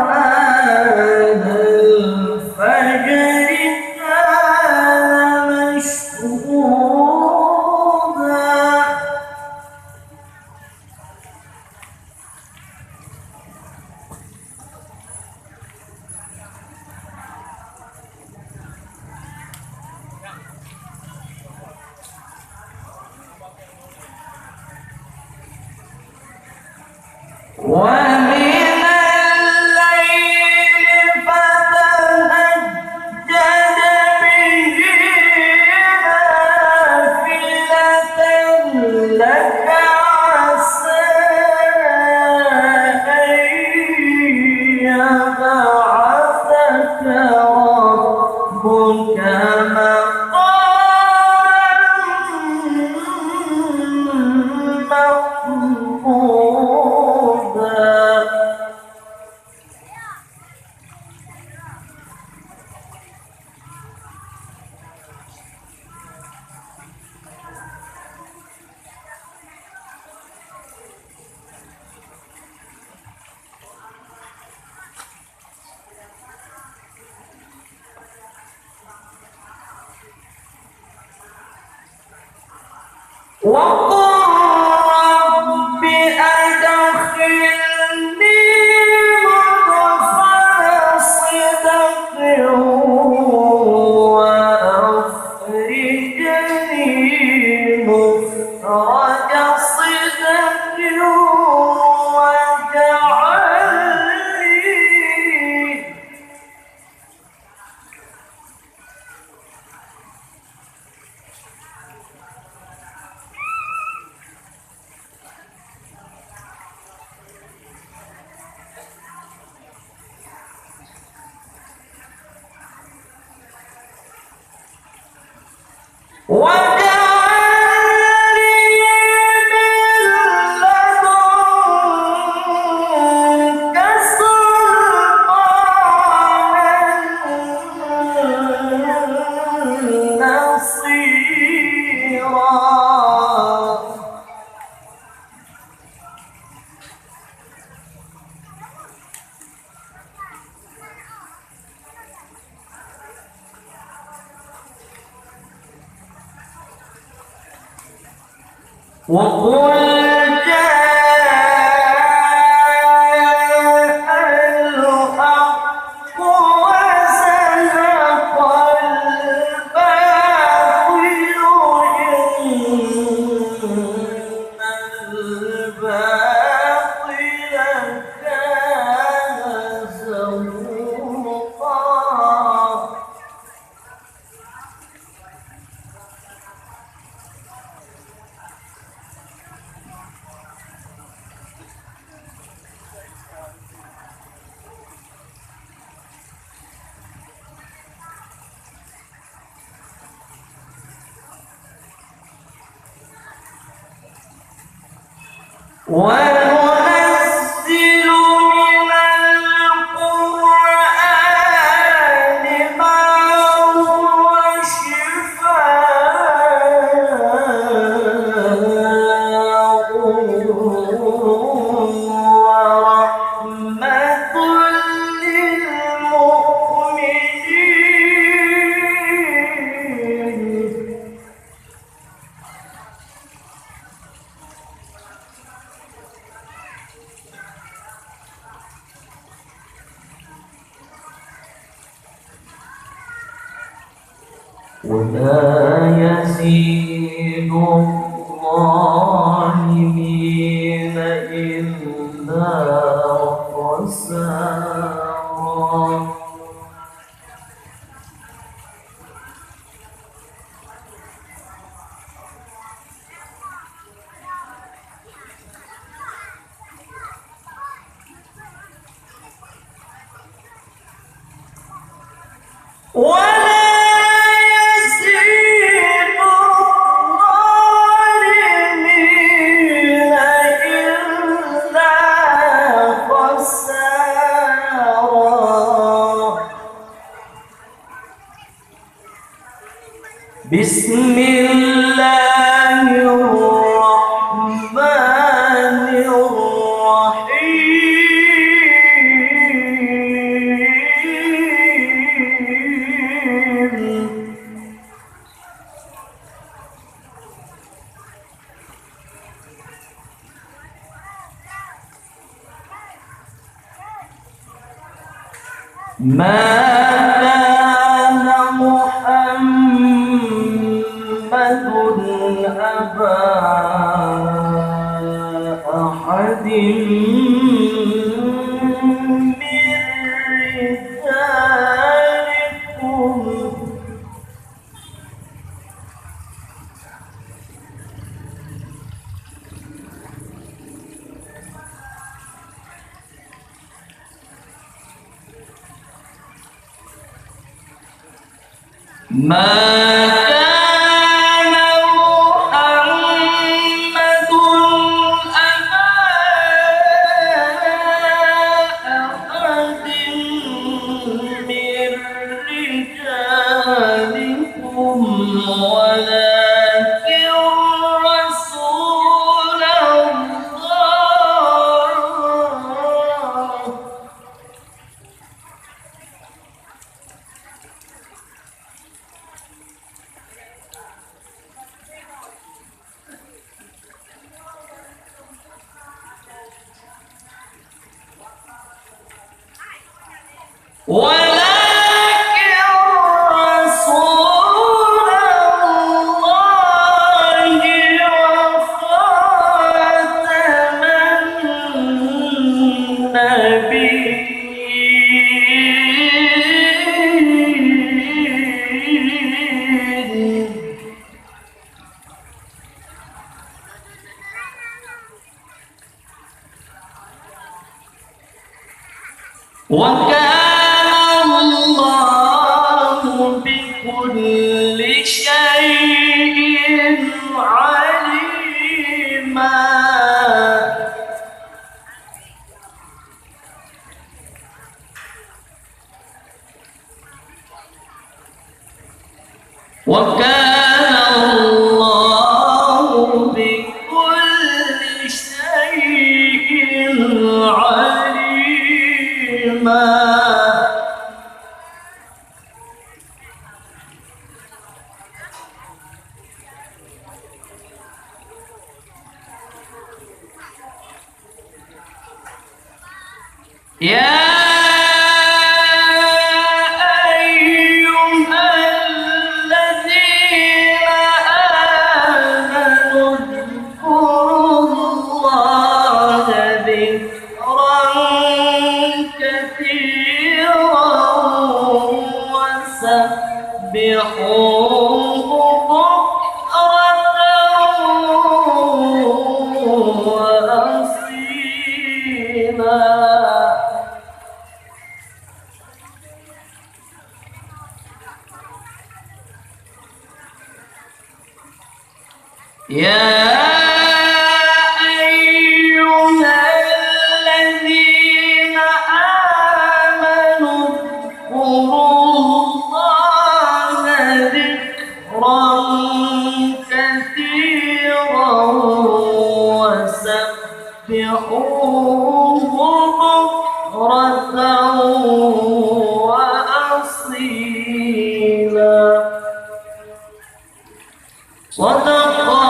قرآن الفجر كان مشهودا ومن الليل فتهجد به نافلة لك عسى أن يبعثك ربك مقاما محمودا. وقل رب أدخلني مدخل صدق وأخرجني مخرج صدق واجعلني من لدنك سلطانا نصيرا. وقل جاء الحق وزهق الباطل إن الباطل كان زهوقا. وننزل من القرآن ما هو شفاء ورحمة للمؤمنين. ولا يزيد الظالمين إلا خسارا. بسم الله الرحمن ما كان محمد أبا أحد من رجالكم ما كان محمد أبا أحد من رجالكم ولكن رسول الله ولكن رسول الله وخاتم النبيين وكان الله بكل شيء عليما وكان الله بكل شيء عليما يا أيها الذين آمنوا اذكروا الله ذكرا كثيرا وسبحوه بكرة وأصيلا يا أيها الذين آمنوا اذكروا الله ذكرا كثيرا وسبحوه بكرة وأصيلا صدق